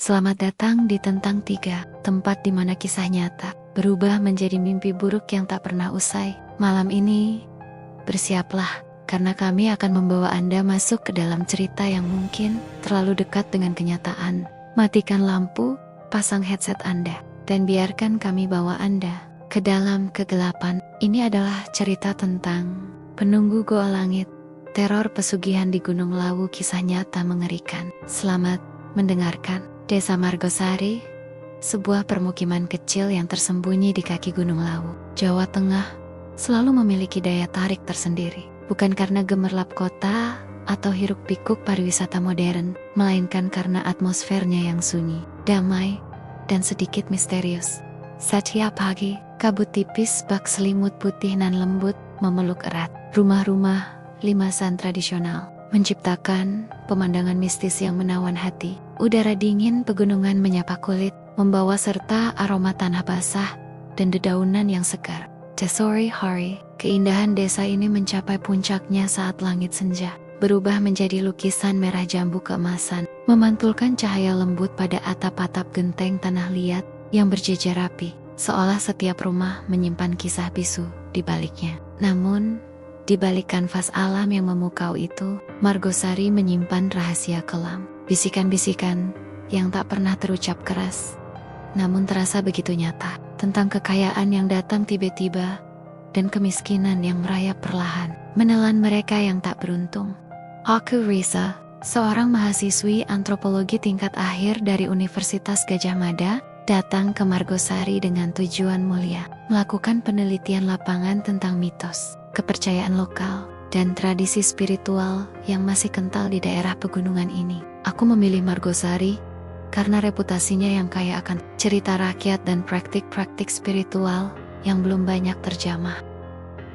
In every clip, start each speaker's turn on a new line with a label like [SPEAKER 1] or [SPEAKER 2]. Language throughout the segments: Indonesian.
[SPEAKER 1] Selamat datang di Tentang Tiga, tempat di mana kisah nyata berubah menjadi mimpi buruk yang tak pernah usai. Malam ini, bersiaplah, karena kami akan membawa Anda masuk ke dalam cerita yang mungkin terlalu dekat dengan kenyataan. Matikan lampu, pasang headset Anda, dan biarkan kami bawa Anda ke dalam kegelapan. Ini adalah cerita tentang penunggu Goa Langit, teror pesugihan di Gunung Lawu, kisah nyata mengerikan. Selamat mendengarkan. Desa Margosari, sebuah permukiman kecil yang tersembunyi di kaki Gunung Lawu, Jawa Tengah, selalu memiliki daya tarik tersendiri. Bukan karena gemerlap kota atau hiruk-pikuk pariwisata modern, melainkan karena atmosfernya yang sunyi, damai, dan sedikit misterius. Setiap pagi, kabut tipis bak selimut putih nan lembut memeluk erat rumah-rumah limasan tradisional, menciptakan pemandangan mistis yang menawan hati. Udara dingin pegunungan menyapa kulit, membawa serta aroma tanah basah dan dedaunan yang segar. Sore hari, keindahan desa ini mencapai puncaknya saat langit senja berubah menjadi lukisan merah jambu keemasan, memantulkan cahaya lembut pada atap-atap genteng tanah liat yang berjejer rapi, seolah setiap rumah menyimpan kisah bisu di baliknya. Namun, di balik kanvas alam yang memukau itu, Margosari menyimpan rahasia kelam. Bisikan-bisikan yang tak pernah terucap keras, namun terasa begitu nyata, tentang kekayaan yang datang tiba-tiba dan kemiskinan yang merayap perlahan, menelan mereka yang tak beruntung. Aku Risa, seorang mahasiswi antropologi tingkat akhir dari Universitas Gadjah Mada, datang ke Margosari dengan tujuan mulia, melakukan penelitian lapangan tentang mitos, kepercayaan lokal, dan tradisi spiritual yang masih kental di daerah pegunungan ini. Aku memilih Margosari karena reputasinya yang kaya akan cerita rakyat dan praktik-praktik spiritual yang belum banyak terjamah.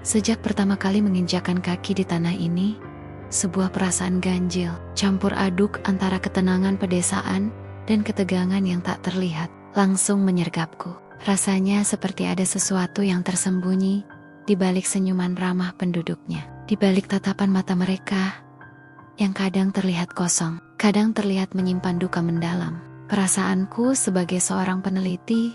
[SPEAKER 1] Sejak pertama kali menginjakkan kaki di tanah ini, sebuah perasaan ganjil, campur aduk antara ketenangan pedesaan dan ketegangan yang tak terlihat, langsung menyergapku. Rasanya seperti ada sesuatu yang tersembunyi di balik senyuman ramah penduduknya, di balik tatapan mata mereka yang kadang terlihat kosong, kadang terlihat menyimpan duka mendalam. Perasaanku sebagai seorang peneliti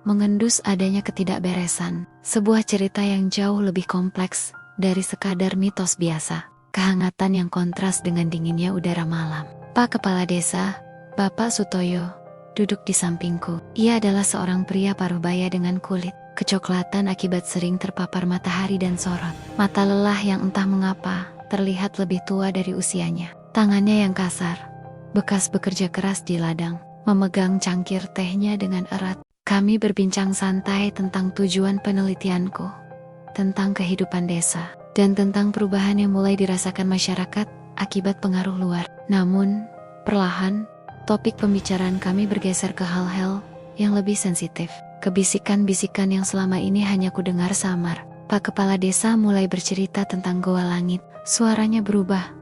[SPEAKER 1] mengendus adanya ketidakberesan, sebuah cerita yang jauh lebih kompleks dari sekadar mitos biasa. Kehangatan yang kontras dengan dinginnya udara malam. Pak Kepala Desa, Bapak Sutoyo, duduk di sampingku. Ia adalah seorang pria paruh-baya dengan kulit kecoklatan akibat sering terpapar matahari dan sorot. Mata lelah yang entah mengapa terlihat lebih tua dari usianya. Tangannya yang kasar, bekas bekerja keras di ladang, memegang cangkir tehnya dengan erat. Kami berbincang santai tentang tujuan penelitianku, tentang kehidupan desa, dan tentang perubahan yang mulai dirasakan masyarakat akibat pengaruh luar. Namun, perlahan, topik pembicaraan kami bergeser ke hal-hal yang lebih sensitif. Kebisikan-bisikan yang selama ini hanya kudengar samar. Pak Kepala Desa mulai bercerita tentang Goa Langit. Suaranya berubah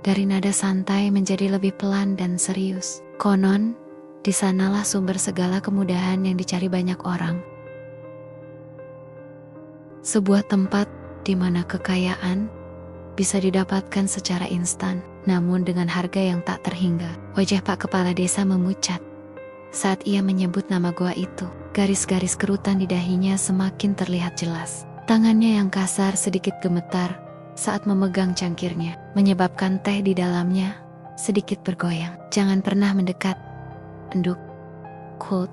[SPEAKER 1] dari nada santai menjadi lebih pelan dan serius. Konon, di sanalah sumber segala kemudahan yang dicari banyak orang. Sebuah tempat di mana kekayaan bisa didapatkan secara instan, namun dengan harga yang tak terhingga. Wajah Pak Kepala Desa memucat saat ia menyebut nama goa itu. Garis-garis kerutan di dahinya semakin terlihat jelas. Tangannya yang kasar sedikit gemetar saat memegang cangkirnya, menyebabkan teh di dalamnya sedikit bergoyang. Jangan pernah mendekat, enduk, quote,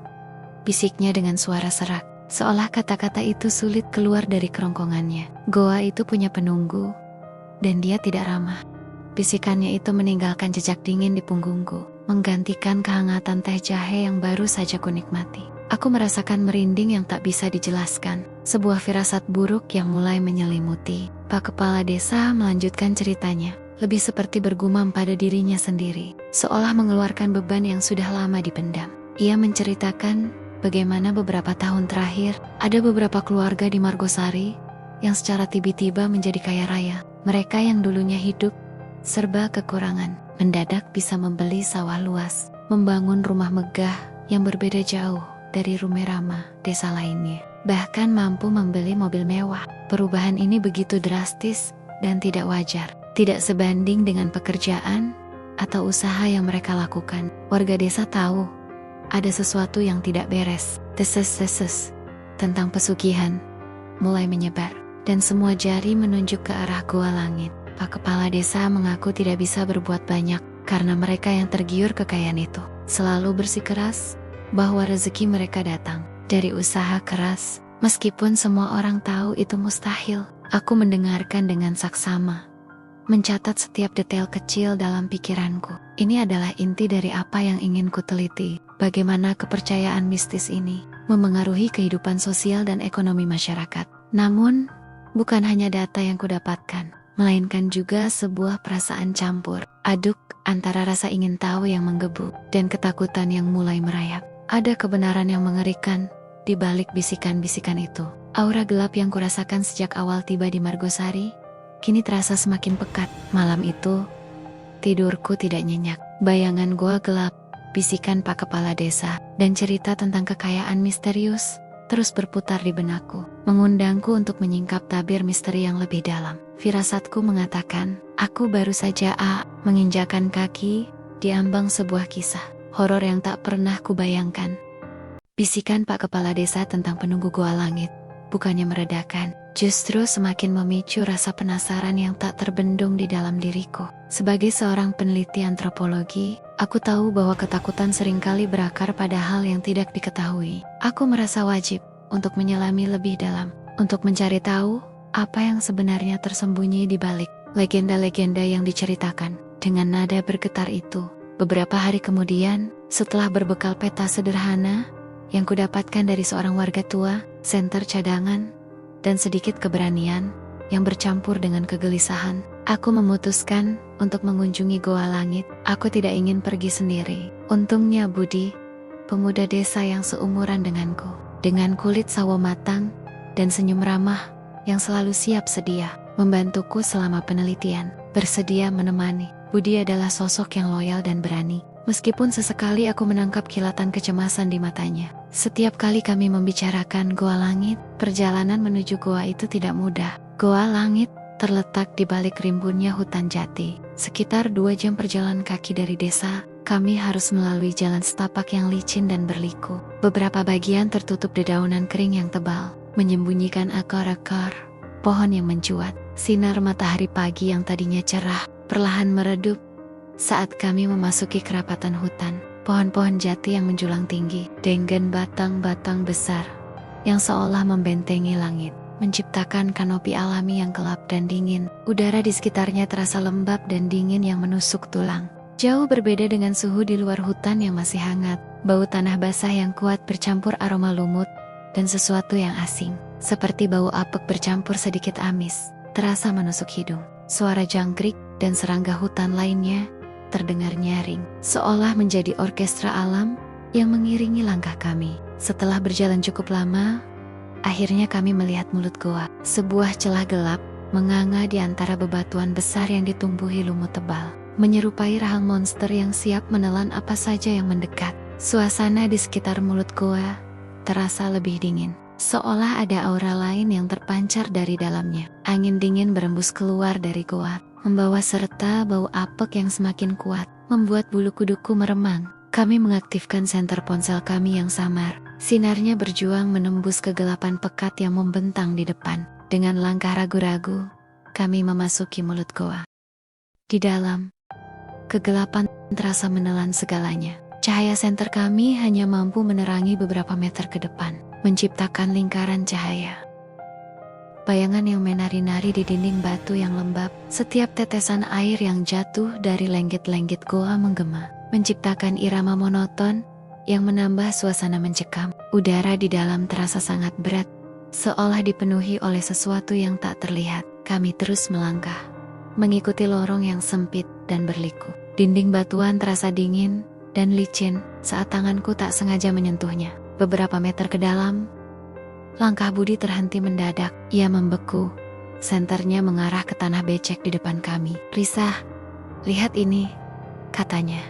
[SPEAKER 1] bisiknya dengan suara serak, seolah kata-kata itu sulit keluar dari kerongkongannya. Goa itu punya penunggu, dan dia tidak ramah. Bisikannya itu meninggalkan jejak dingin di punggungku, menggantikan kehangatan teh jahe yang baru saja kunikmati. Aku merasakan merinding yang tak bisa dijelaskan, sebuah firasat buruk yang mulai menyelimuti. Pak Kepala Desa melanjutkan ceritanya, lebih seperti bergumam pada dirinya sendiri, seolah mengeluarkan beban yang sudah lama dipendam. Ia menceritakan bagaimana beberapa tahun terakhir, ada beberapa keluarga di Margosari yang secara tiba-tiba menjadi kaya raya. Mereka yang dulunya hidup serba kekurangan, mendadak bisa membeli sawah luas, membangun rumah megah yang berbeda jauh dari Rumerama, desa lainnya. Bahkan mampu membeli mobil mewah. Perubahan ini begitu drastis dan tidak wajar, tidak sebanding dengan pekerjaan atau usaha yang mereka lakukan. Warga desa tahu ada sesuatu yang tidak beres. Deses-deses tentang pesugihan mulai menyebar, dan semua jari menunjuk ke arah Goa Langit. Pak Kepala Desa mengaku tidak bisa berbuat banyak, karena mereka yang tergiur kekayaan itu selalu bersikeras bahwa rezeki mereka datang dari usaha keras. Meskipun semua orang tahu itu mustahil, aku mendengarkan dengan saksama, mencatat setiap detail kecil dalam pikiranku. Ini adalah inti dari apa yang ingin ku teliti, bagaimana kepercayaan mistis ini memengaruhi kehidupan sosial dan ekonomi masyarakat. Namun, bukan hanya data yang kudapatkan, melainkan juga sebuah perasaan campur aduk antara rasa ingin tahu yang menggebu dan ketakutan yang mulai merayap. Ada kebenaran yang mengerikan di balik bisikan-bisikan itu. Aura gelap yang kurasakan sejak awal tiba di Margosari kini terasa semakin pekat. Malam itu, tidurku tidak nyenyak. Bayangan goa gelap, bisikan Pak Kepala Desa, dan cerita tentang kekayaan misterius terus berputar di benakku, mengundangku untuk menyingkap tabir misteri yang lebih dalam. Firasatku mengatakan, aku baru saja menginjakan kaki di ambang sebuah kisah horor yang tak pernah kubayangkan. Bisikan Pak Kepala Desa tentang penunggu Goa Langit bukannya meredakan, justru semakin memicu rasa penasaran yang tak terbendung di dalam diriku. Sebagai seorang peneliti antropologi, aku tahu bahwa ketakutan seringkali berakar pada hal yang tidak diketahui. Aku merasa wajib untuk menyelami lebih dalam, untuk mencari tahu apa yang sebenarnya tersembunyi di balik legenda-legenda yang diceritakan. Dengan nada bergetar itu, beberapa hari kemudian, setelah berbekal peta sederhana yang kudapatkan dari seorang warga tua, senter cadangan, dan sedikit keberanian yang bercampur dengan kegelisahan, aku memutuskan untuk mengunjungi Goa Langit. Aku tidak ingin pergi sendiri. Untungnya Budi, pemuda desa yang seumuran denganku, dengan kulit sawo matang dan senyum ramah yang selalu siap sedia membantuku selama penelitian, bersedia menemani. Budi adalah sosok yang loyal dan berani. Meskipun sesekali aku menangkap kilatan kecemasan di matanya. Setiap kali kami membicarakan Goa Langit, perjalanan menuju goa itu tidak mudah. Goa Langit terletak di balik rimbunnya hutan jati. Sekitar 2 jam perjalanan kaki dari desa, kami harus melalui jalan setapak yang licin dan berliku. Beberapa bagian tertutup dedaunan kering yang tebal, menyembunyikan akar-akar pohon yang mencuat. Sinar matahari pagi yang tadinya cerah, perlahan meredup saat kami memasuki kerapatan hutan. Pohon-pohon jati yang menjulang tinggi dengan batang-batang besar yang seolah membentengi langit, menciptakan kanopi alami yang gelap dan dingin. Udara di sekitarnya terasa lembab dan dingin yang menusuk tulang. Jauh berbeda dengan suhu di luar hutan yang masih hangat. Bau tanah basah yang kuat bercampur aroma lumut dan sesuatu yang asing, seperti bau apek bercampur sedikit amis, terasa menusuk hidung. Suara jangkrik dan serangga hutan lainnya terdengar nyaring, seolah menjadi orkestra alam yang mengiringi langkah kami. Setelah berjalan cukup lama, akhirnya kami melihat mulut goa, sebuah celah gelap menganga di antara bebatuan besar yang ditumbuhi lumut tebal, menyerupai rahang monster yang siap menelan apa saja yang mendekat. Suasana di sekitar mulut goa terasa lebih dingin, seolah ada aura lain yang terpancar dari dalamnya. Angin dingin berembus keluar dari goa, membawa serta bau apek yang semakin kuat, membuat bulu kuduku meremang. Kami mengaktifkan senter ponsel kami yang samar. Sinarnya berjuang menembus kegelapan pekat yang membentang di depan. Dengan langkah ragu-ragu, kami memasuki mulut goa. Di dalam, kegelapan terasa menelan segalanya. Cahaya senter kami hanya mampu menerangi beberapa meter ke depan, menciptakan lingkaran cahaya. Bayangan yang menari-nari di dinding batu yang lembab, setiap tetesan air yang jatuh dari lenggit-lenggit goa menggema, menciptakan irama monoton yang menambah suasana mencekam. Udara di dalam terasa sangat berat, seolah dipenuhi oleh sesuatu yang tak terlihat. Kami terus melangkah, mengikuti lorong yang sempit dan berliku. Dinding batuan terasa dingin dan licin saat tanganku tak sengaja menyentuhnya. Beberapa meter ke dalam, langkah Budi terhenti mendadak. Ia membeku. Senternya mengarah ke tanah becek di depan kami. "Risa, lihat ini," katanya.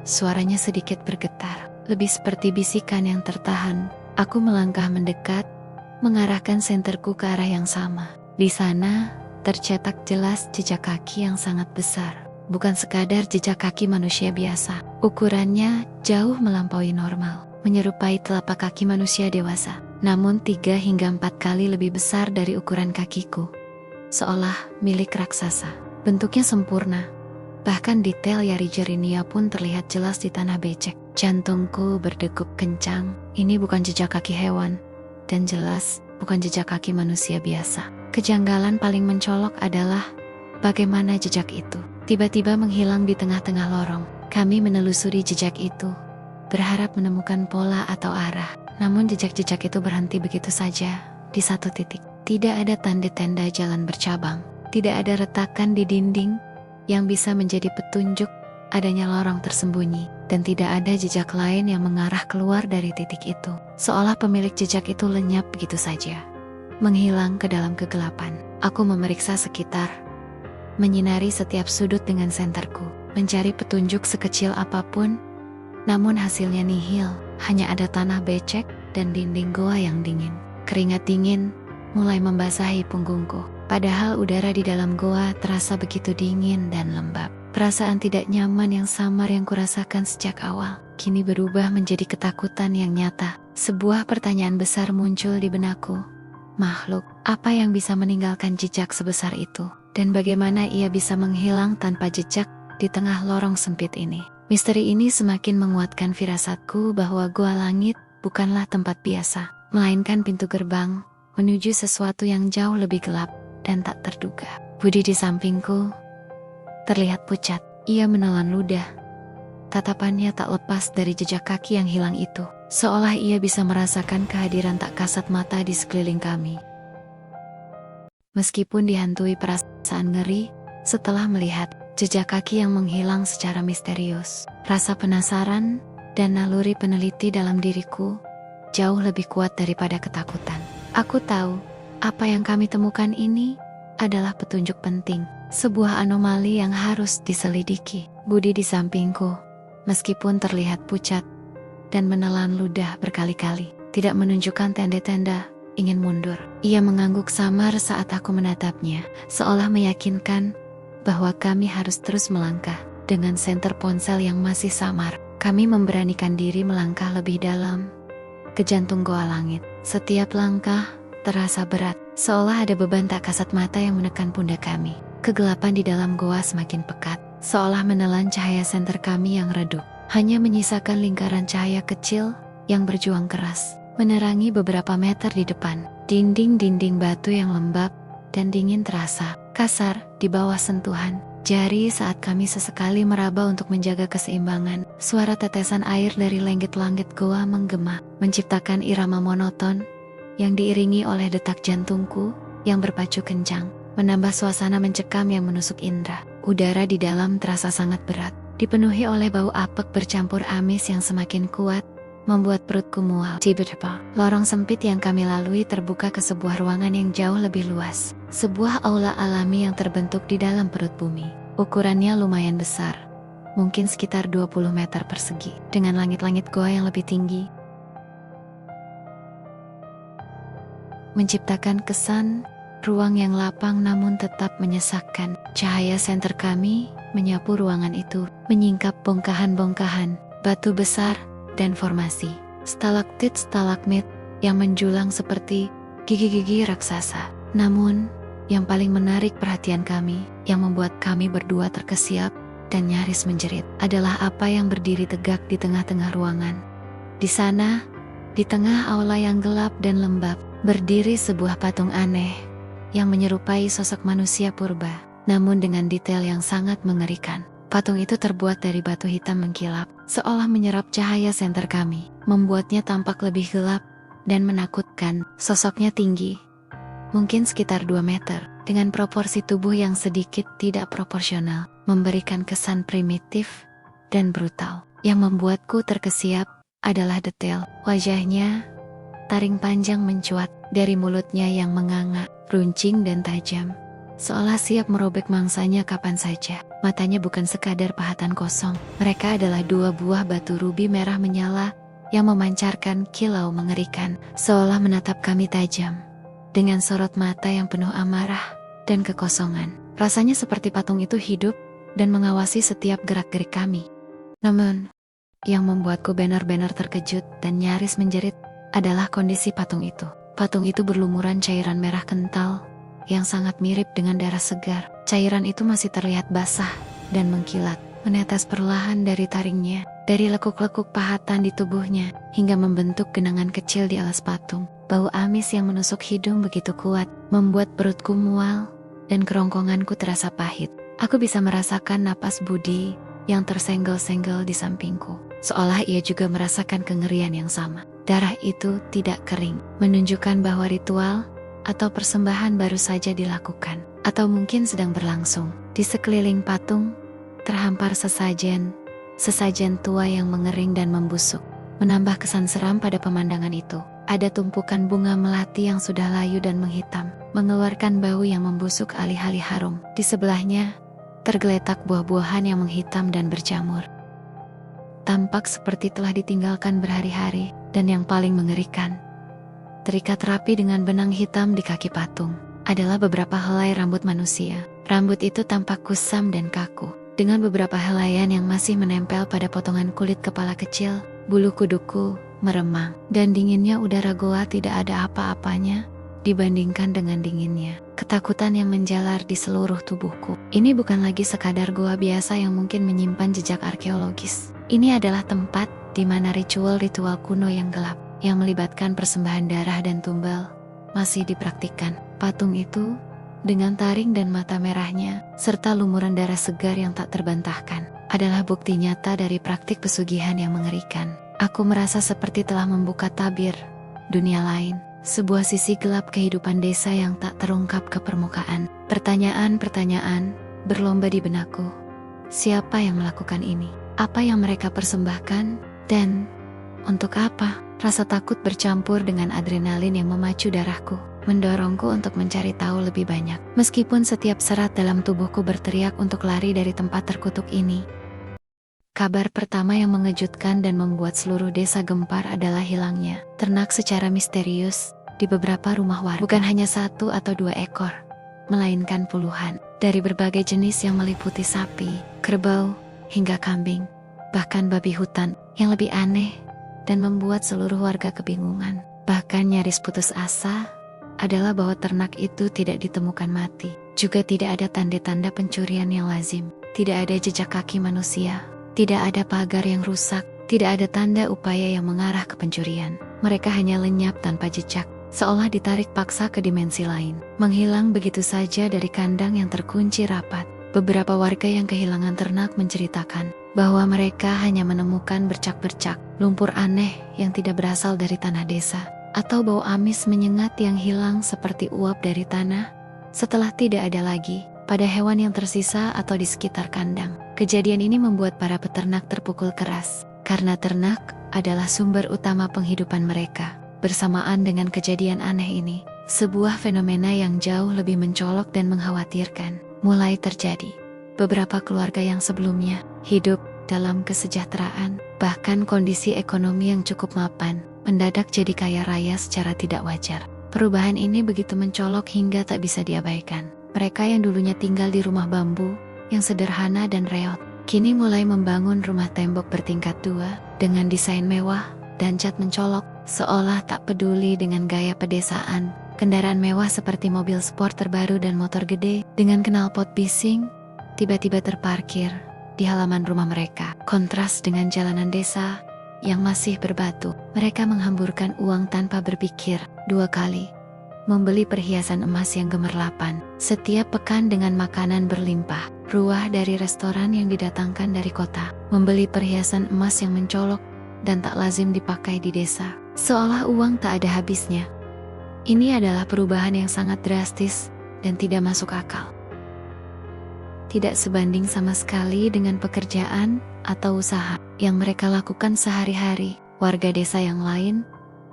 [SPEAKER 1] Suaranya sedikit bergetar, lebih seperti bisikan yang tertahan. Aku melangkah mendekat, mengarahkan senterku ke arah yang sama. Di sana, tercetak jelas jejak kaki yang sangat besar. bukan sekadar jejak kaki manusia biasa. Ukurannya jauh melampaui normal, menyerupai telapak kaki manusia dewasa, namun 3 hingga 4 kali lebih besar dari ukuran kakiku. Seolah milik raksasa. Bentuknya sempurna. Bahkan detail jari jarinya pun terlihat jelas di tanah becek. Jantungku berdegup kencang. Ini bukan jejak kaki hewan. Dan jelas bukan jejak kaki manusia biasa. Kejanggalan paling mencolok adalah bagaimana jejak itu tiba-tiba menghilang di tengah-tengah lorong. Kami menelusuri jejak itu, berharap menemukan pola atau arah. Namun jejak-jejak itu berhenti begitu saja di satu titik. Tidak ada tanda-tanda jalan bercabang. Tidak ada retakan di dinding yang bisa menjadi petunjuk adanya lorong tersembunyi. Dan tidak ada jejak lain yang mengarah keluar dari titik itu. Seolah pemilik jejak itu lenyap begitu saja, menghilang ke dalam kegelapan. Aku memeriksa sekitar, menyinari setiap sudut dengan senterku, mencari petunjuk sekecil apapun. Namun hasilnya nihil. Hanya ada tanah becek dan dinding goa yang dingin. Keringat dingin mulai membasahi punggungku. Padahal udara di dalam goa terasa begitu dingin dan lembab. Perasaan tidak nyaman yang samar yang kurasakan sejak awal kini berubah menjadi ketakutan yang nyata. Sebuah pertanyaan besar muncul di benakku. Makhluk apa yang bisa meninggalkan jejak sebesar itu? Dan bagaimana ia bisa menghilang tanpa jejak di tengah lorong sempit ini? Misteri ini semakin menguatkan firasatku bahwa goa langit bukanlah tempat biasa, melainkan pintu gerbang menuju sesuatu yang jauh lebih gelap dan tak terduga. Budi di sampingku terlihat pucat. Ia menelan ludah. Tatapannya tak lepas dari jejak kaki yang hilang itu, seolah ia bisa merasakan kehadiran tak kasat mata di sekeliling kami. Meskipun dihantui perasaan ngeri setelah melihat jejak kaki yang menghilang secara misterius, rasa penasaran dan naluri peneliti dalam diriku jauh lebih kuat daripada ketakutan. Aku tahu apa yang kami temukan ini adalah petunjuk penting, sebuah anomali yang harus diselidiki. Budi di sampingku, meskipun terlihat pucat dan menelan ludah berkali-kali, tidak menunjukkan tanda-tanda ingin mundur. Ia mengangguk samar saat aku menatapnya, seolah meyakinkan bahwa kami harus terus melangkah. Dengan senter ponsel yang masih samar, kami memberanikan diri melangkah lebih dalam ke jantung goa langit. Setiap langkah terasa berat, seolah ada beban tak kasat mata yang menekan pundak kami. Kegelapan di dalam goa semakin pekat, seolah menelan cahaya senter kami yang redup. Hanya menyisakan lingkaran cahaya kecil yang berjuang keras, menerangi beberapa meter di depan. Dinding-dinding batu yang lembab dan dingin terasa kasar di bawah sentuhan jari saat kami sesekali meraba untuk menjaga keseimbangan. Suara tetesan air dari langit-langit goa menggema, menciptakan irama monoton yang diiringi oleh detak jantungku yang berpacu kencang, menambah suasana mencekam yang menusuk indera. Udara di dalam terasa sangat berat, dipenuhi oleh bau apek bercampur amis yang semakin kuat, membuat perutku mual. Tiba-tiba, lorong sempit yang kami lalui terbuka ke sebuah ruangan yang jauh lebih luas. Sebuah aula alami yang terbentuk di dalam perut bumi. Ukurannya lumayan besar, mungkin sekitar 20 meter persegi, dengan langit-langit goa yang lebih tinggi, menciptakan kesan ruang yang lapang namun tetap menyesakkan. Cahaya senter kami menyapu ruangan itu, menyingkap bongkahan-bongkahan batu besar dan formasi stalaktit stalagmit yang menjulang seperti gigi-gigi raksasa. Namun yang paling menarik perhatian kami, yang membuat kami berdua terkesiap dan nyaris menjerit, adalah apa yang berdiri tegak di tengah-tengah ruangan. Di sana, di tengah aula yang gelap dan lembab, berdiri sebuah patung aneh yang menyerupai sosok manusia purba, namun dengan detail yang sangat mengerikan. Patung itu terbuat dari batu hitam mengkilap, seolah menyerap cahaya senter kami, membuatnya tampak lebih gelap dan menakutkan. Sosoknya tinggi, mungkin sekitar 2 meter, dengan proporsi tubuh yang sedikit tidak proporsional, memberikan kesan primitif dan brutal. Yang membuatku terkesiap adalah detail wajahnya. Taring panjang mencuat dari mulutnya yang menganga, runcing dan tajam, seolah siap merobek mangsanya kapan saja. Matanya bukan sekadar pahatan kosong, mereka adalah 2 buah batu rubi merah menyala yang memancarkan kilau mengerikan, seolah menatap kami tajam dengan sorot mata yang penuh amarah dan kekosongan. Rasanya seperti patung itu hidup dan mengawasi setiap gerak-gerik kami. Namun, yang membuatku benar-benar terkejut dan nyaris menjerit adalah kondisi patung itu. Patung itu berlumuran cairan merah kental yang sangat mirip dengan darah segar. Cairan itu masih terlihat basah dan mengkilat, menetes perlahan dari taringnya, dari lekuk-lekuk pahatan di tubuhnya, hingga membentuk genangan kecil di alas patung. Bau amis yang menusuk hidung begitu kuat, membuat perutku mual dan kerongkonganku terasa pahit. Aku bisa merasakan napas Budi yang tersenggol-senggol di sampingku, seolah ia juga merasakan kengerian yang sama. Darah itu tidak kering, menunjukkan bahwa ritual atau persembahan baru saja dilakukan, atau mungkin sedang berlangsung. Di sekeliling patung terhampar sesajen tua yang mengering dan membusuk, menambah kesan seram pada pemandangan itu. Ada tumpukan bunga melati yang sudah layu dan menghitam, mengeluarkan bau yang membusuk alih-alih harum. Di sebelahnya tergeletak buah-buahan yang menghitam dan berjamur, tampak seperti telah ditinggalkan berhari-hari. Dan yang paling mengerikan, terikat rapi dengan benang hitam di kaki patung adalah beberapa helai rambut manusia. Rambut itu tampak kusam dan kaku, dengan beberapa helaian yang masih menempel pada potongan kulit kepala kecil. Bulu kuduku meremang, dan dinginnya udara goa tidak ada apa-apanya dibandingkan dengan dinginnya ketakutan yang menjalar di seluruh tubuhku. Ini bukan lagi sekadar goa biasa yang mungkin menyimpan jejak arkeologis. Ini adalah tempat di mana ritual-ritual kuno yang gelap, yang melibatkan persembahan darah dan tumbal, masih dipraktikkan. Patung itu, dengan taring dan mata merahnya, serta lumuran darah segar yang tak terbantahkan, adalah bukti nyata dari praktik pesugihan yang mengerikan. Aku merasa seperti telah membuka tabir dunia lain, sebuah sisi gelap kehidupan desa yang tak terungkap ke permukaan. Pertanyaan-pertanyaan berlomba di benakku. Siapa yang melakukan ini? Apa yang mereka persembahkan? Dan untuk apa? Rasa takut bercampur dengan adrenalin yang memacu darahku, mendorongku untuk mencari tahu lebih banyak. Meskipun setiap serat dalam tubuhku berteriak untuk lari dari tempat terkutuk ini. Kabar pertama yang mengejutkan dan membuat seluruh desa gempar adalah hilangnya ternak secara misterius di beberapa rumah warga. Bukan hanya 1 atau 2 ekor, melainkan puluhan, dari berbagai jenis yang meliputi sapi, kerbau, hingga kambing, bahkan babi hutan. Yang lebih aneh dan membuat seluruh warga kebingungan, bahkan nyaris putus asa, adalah bahwa ternak itu tidak ditemukan mati. Juga tidak ada tanda-tanda pencurian yang lazim. Tidak ada jejak kaki manusia. Tidak ada pagar yang rusak. Tidak ada tanda upaya yang mengarah ke pencurian. Mereka hanya lenyap tanpa jejak, seolah ditarik paksa ke dimensi lain, menghilang begitu saja dari kandang yang terkunci rapat. Beberapa warga yang kehilangan ternak menceritakan bahwa mereka hanya menemukan bercak-bercak lumpur aneh yang tidak berasal dari tanah desa, atau bau amis menyengat yang hilang seperti uap dari tanah setelah tidak ada lagi pada hewan yang tersisa atau di sekitar kandang. Kejadian ini membuat para peternak terpukul keras, karena ternak adalah sumber utama penghidupan mereka. Bersamaan dengan kejadian aneh ini, sebuah fenomena yang jauh lebih mencolok dan mengkhawatirkan mulai terjadi. Beberapa keluarga yang sebelumnya hidup dalam kesejahteraan, bahkan kondisi ekonomi yang cukup mapan, mendadak jadi kaya raya secara tidak wajar. Perubahan ini begitu mencolok hingga tak bisa diabaikan. Mereka yang dulunya tinggal di rumah bambu yang sederhana dan reot, kini mulai membangun rumah tembok bertingkat 2 dengan desain mewah dan cat mencolok, seolah tak peduli dengan gaya pedesaan. Kendaraan mewah seperti mobil sport terbaru dan motor gede dengan knalpot bising tiba-tiba terparkir di halaman rumah mereka. Kontras dengan jalanan desa yang masih berbatu. Mereka menghamburkan uang tanpa berpikir 2 kali, membeli perhiasan emas yang gemerlapan setiap pekan dengan makanan berlimpah ruah dari restoran yang didatangkan dari kota, membeli perhiasan emas yang mencolok dan tak lazim dipakai di desa, seolah uang tak ada habisnya. Ini adalah perubahan yang sangat drastis dan tidak masuk akal. Tidak sebanding sama sekali dengan pekerjaan atau usaha yang mereka lakukan sehari-hari. Warga desa yang lain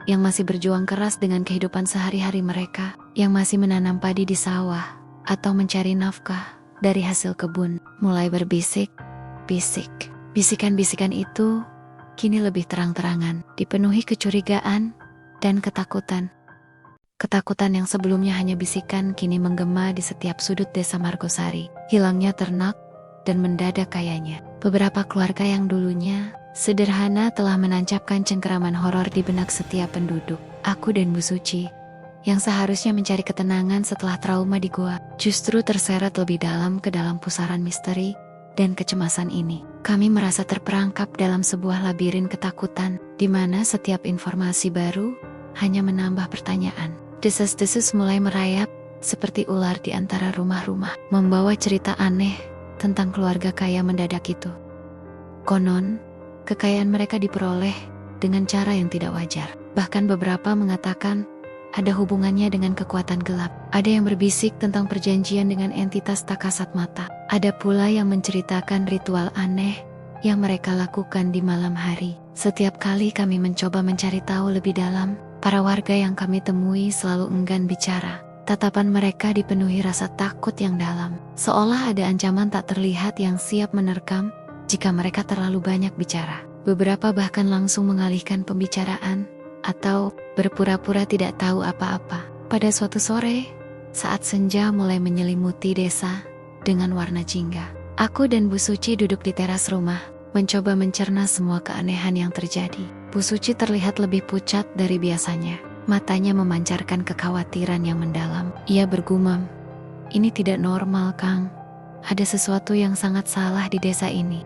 [SPEAKER 1] yang masih berjuang keras dengan kehidupan sehari-hari mereka, yang masih menanam padi di sawah atau mencari nafkah dari hasil kebun, mulai berbisik-bisik. Bisikan-bisikan itu kini lebih terang-terangan, dipenuhi kecurigaan dan ketakutan. Ketakutan yang sebelumnya hanya bisikan kini menggema di setiap sudut desa Margosari. Hilangnya ternak dan mendadak kayanya. Beberapa keluarga yang dulunya sederhana telah menancapkan cengkeraman horor di benak setiap penduduk. Aku dan Bu Suci, yang seharusnya mencari ketenangan setelah trauma di gua, justru terseret lebih dalam ke dalam pusaran misteri dan kecemasan ini. Kami merasa terperangkap dalam sebuah labirin ketakutan, di mana setiap informasi baru hanya menambah pertanyaan. Desas-desus mulai merayap seperti ular di antara rumah-rumah, membawa cerita aneh tentang keluarga kaya mendadak itu. Konon, kekayaan mereka diperoleh dengan cara yang tidak wajar. Bahkan beberapa mengatakan ada hubungannya dengan kekuatan gelap. Ada yang berbisik tentang perjanjian dengan entitas tak kasat mata. Ada pula yang menceritakan ritual aneh yang mereka lakukan di malam hari. Setiap kali kami mencoba mencari tahu lebih dalam, para warga yang kami temui selalu enggan bicara. Tatapan mereka dipenuhi rasa takut yang dalam, seolah ada ancaman tak terlihat yang siap menerkam jika mereka terlalu banyak bicara. Beberapa bahkan langsung mengalihkan pembicaraan atau berpura-pura tidak tahu apa-apa. Pada suatu sore, saat senja mulai menyelimuti desa dengan warna jingga, aku dan Bu Suci duduk di teras rumah, mencoba mencerna semua keanehan yang terjadi. Bu Suci terlihat lebih pucat dari biasanya. Matanya memancarkan kekhawatiran yang mendalam. Ia bergumam, "Ini tidak normal, Kang. Ada sesuatu yang sangat salah di desa ini."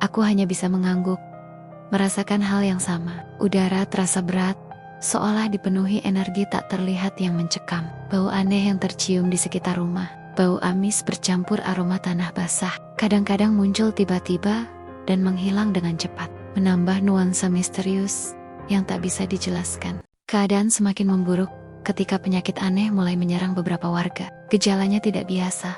[SPEAKER 1] Aku hanya bisa mengangguk, merasakan hal yang sama. Udara terasa berat, seolah dipenuhi energi tak terlihat yang mencekam. Bau aneh yang tercium di sekitar rumah. Bau amis bercampur aroma tanah basah. Kadang-kadang muncul tiba-tiba dan menghilang dengan cepat, menambah nuansa misterius yang tak bisa dijelaskan. Keadaan semakin memburuk ketika penyakit aneh mulai menyerang beberapa warga. Gejalanya tidak biasa.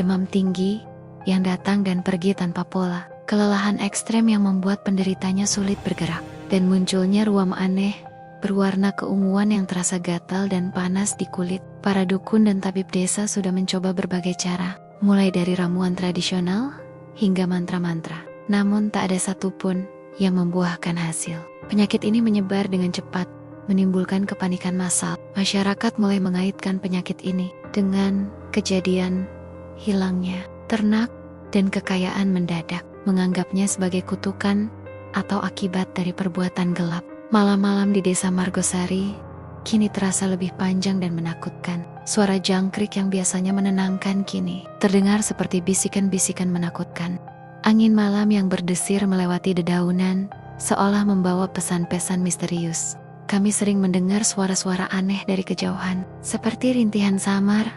[SPEAKER 1] Demam tinggi yang datang dan pergi tanpa pola. Kelelahan ekstrem yang membuat penderitanya sulit bergerak. Dan munculnya ruam aneh berwarna keunguan yang terasa gatal dan panas di kulit. Para dukun dan tabib desa sudah mencoba berbagai cara, mulai dari ramuan tradisional hingga mantra-mantra. Namun tak ada satupun yang membuahkan hasil. Penyakit ini menyebar dengan cepat, menimbulkan kepanikan massal. Masyarakat mulai mengaitkan penyakit ini dengan kejadian hilangnya ternak dan kekayaan mendadak, menganggapnya sebagai kutukan atau akibat dari perbuatan gelap. Malam-malam di desa Margosari kini terasa lebih panjang dan menakutkan. Suara jangkrik yang biasanya menenangkan kini terdengar seperti bisikan-bisikan menakutkan. Angin malam yang berdesir melewati dedaunan seolah membawa pesan-pesan misterius. Kami sering mendengar suara-suara aneh dari kejauhan, seperti rintihan samar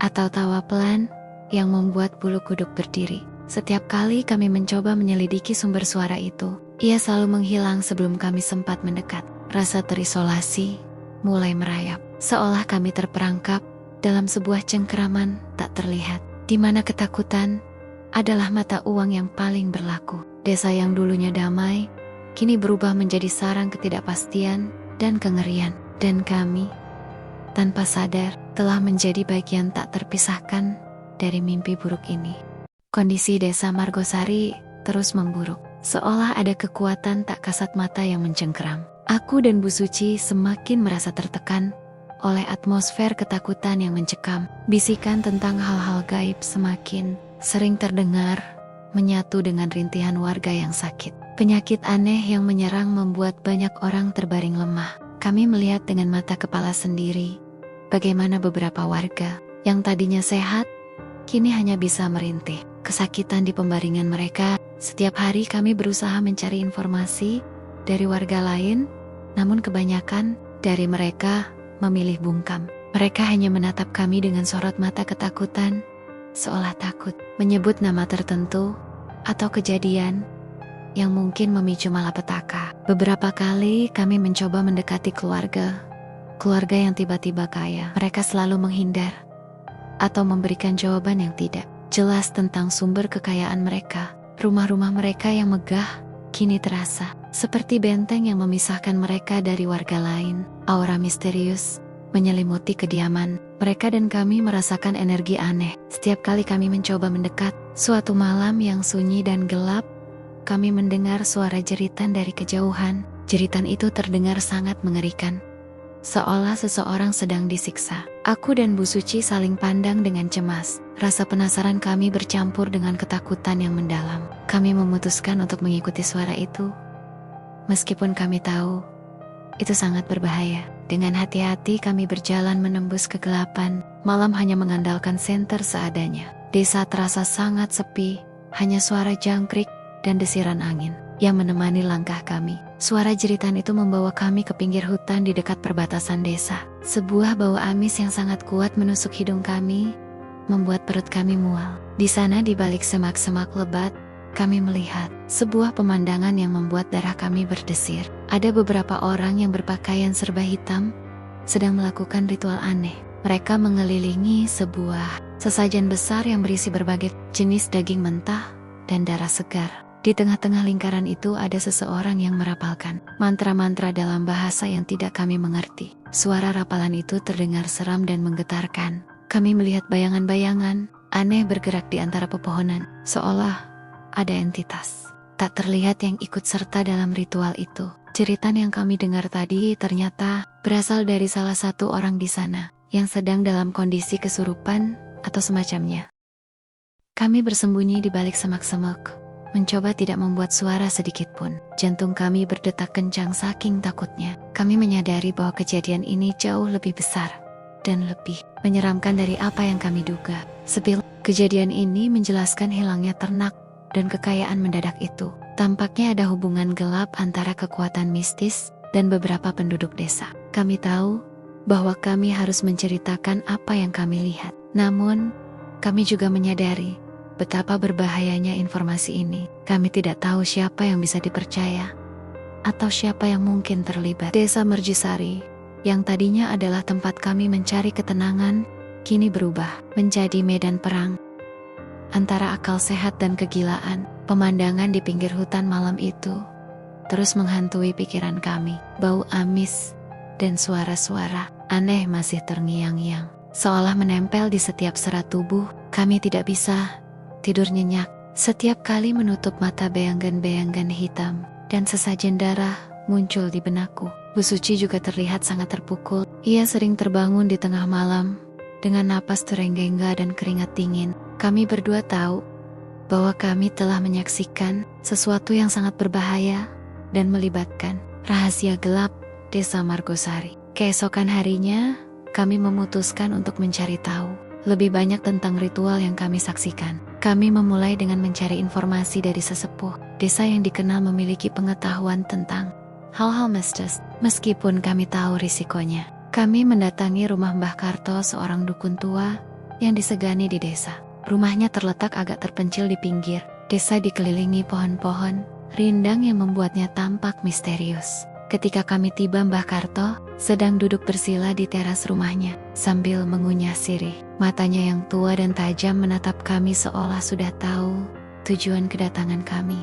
[SPEAKER 1] atau tawa pelan yang membuat bulu kuduk berdiri. Setiap kali kami mencoba menyelidiki sumber suara itu, ia selalu menghilang sebelum kami sempat mendekat. Rasa terisolasi mulai merayap, seolah kami terperangkap dalam sebuah cengkeraman tak terlihat, di mana ketakutan adalah mata uang yang paling berlaku. Desa yang dulunya damai kini berubah menjadi sarang ketidakpastian dan kengerian. Dan kami, tanpa sadar, telah menjadi bagian tak terpisahkan dari mimpi buruk ini. Kondisi desa Margosari terus memburuk, seolah ada kekuatan tak kasat mata yang mencengkeram. Aku dan Bu Suci semakin merasa tertekan oleh atmosfer ketakutan yang mencekam. Bisikan tentang hal-hal gaib semakin sering terdengar, menyatu dengan rintihan warga yang sakit. Penyakit aneh yang menyerang membuat banyak orang terbaring lemah. Kami melihat dengan mata kepala sendiri bagaimana beberapa warga yang tadinya sehat kini hanya bisa merintih. Kesakitan di pembaringan mereka. Setiap hari kami berusaha mencari informasi dari warga lain, namun kebanyakan dari mereka memilih bungkam. Mereka hanya menatap kami dengan sorot mata ketakutan, seolah takut menyebut nama tertentu atau kejadian yang mungkin memicu malapetaka. Beberapa kali kami mencoba mendekati keluarga yang tiba-tiba kaya. Mereka selalu menghindar atau memberikan jawaban yang tidak jelas tentang sumber kekayaan mereka. Rumah-rumah mereka yang megah kini terasa seperti benteng yang memisahkan mereka dari warga lain. Aura misterius menyelimuti kediaman mereka dan kami merasakan energi aneh. Setiap kali kami mencoba mendekat, suatu malam yang sunyi dan gelap, kami mendengar suara jeritan dari kejauhan. Jeritan itu terdengar sangat mengerikan, seolah seseorang sedang disiksa. Aku dan Bu Suci saling pandang dengan cemas. Rasa penasaran kami bercampur dengan ketakutan yang mendalam. Kami memutuskan untuk mengikuti suara itu, meskipun kami tahu itu sangat berbahaya. Dengan hati-hati kami berjalan menembus kegelapan. Malam hanya mengandalkan senter seadanya. Desa terasa sangat sepi, hanya suara jangkrik dan desiran angin yang menemani langkah kami. Suara jeritan itu membawa kami ke pinggir hutan di dekat perbatasan desa. Sebuah bau amis yang sangat kuat menusuk hidung kami, membuat perut kami mual. Di sana di balik semak-semak lebat, kami melihat sebuah pemandangan yang membuat darah kami berdesir. Ada beberapa orang yang berpakaian serba hitam sedang melakukan ritual aneh. Mereka mengelilingi sebuah sesajen besar yang berisi berbagai jenis daging mentah dan darah segar. Di tengah-tengah lingkaran itu ada seseorang yang merapalkan mantra-mantra dalam bahasa yang tidak kami mengerti. Suara rapalan itu terdengar seram dan menggetarkan. Kami melihat bayangan-bayangan aneh bergerak di antara pepohonan, seolah ada entitas tak terlihat yang ikut serta dalam ritual itu. Jeritan yang kami dengar tadi ternyata berasal dari salah satu orang di sana yang sedang dalam kondisi kesurupan atau semacamnya. Kami bersembunyi di balik semak-semak, mencoba tidak membuat suara sedikit pun. Jantung kami berdetak kencang saking takutnya. Kami menyadari bahwa kejadian ini jauh lebih besar dan lebih menyeramkan dari apa yang kami duga. Sepil, kejadian ini menjelaskan hilangnya ternak dan kekayaan mendadak itu. Tampaknya ada hubungan gelap antara kekuatan mistis dan beberapa penduduk desa. Kami tahu bahwa kami harus menceritakan apa yang kami lihat. Namun, kami juga menyadari betapa berbahayanya informasi ini. Kami tidak tahu siapa yang bisa dipercaya atau siapa yang mungkin terlibat. Desa Merjisari, yang tadinya adalah tempat kami mencari ketenangan, kini berubah menjadi medan perang antara akal sehat dan kegilaan. Pemandangan di pinggir hutan malam itu terus menghantui pikiran kami. Bau amis dan suara-suara aneh masih terngiang-ngiang, seolah menempel di setiap serat tubuh. Kami tidak bisa tidur nyenyak. Setiap kali menutup mata, bayangan-bayangan hitam dan sesajen darah muncul di benakku. Bu Suci juga terlihat sangat terpukul. Ia sering terbangun di tengah malam dengan napas terengah-engah dan keringat dingin. Kami berdua tahu bahwa kami telah menyaksikan sesuatu yang sangat berbahaya dan melibatkan rahasia gelap Desa Margosari. Keesokan harinya, kami memutuskan untuk mencari tahu lebih banyak tentang ritual yang kami saksikan. Kami memulai dengan mencari informasi dari sesepuh desa yang dikenal memiliki pengetahuan tentang hal-hal mistis. Meskipun kami tahu risikonya, kami mendatangi rumah Mbah Karto, seorang dukun tua yang disegani di desa. Rumahnya terletak agak terpencil di pinggir desa, dikelilingi pohon-pohon rindang yang membuatnya tampak misterius. Ketika kami tiba, Mbah Karto sedang duduk bersila di teras rumahnya sambil mengunyah sirih. Matanya yang tua dan tajam menatap kami seolah sudah tahu tujuan kedatangan kami.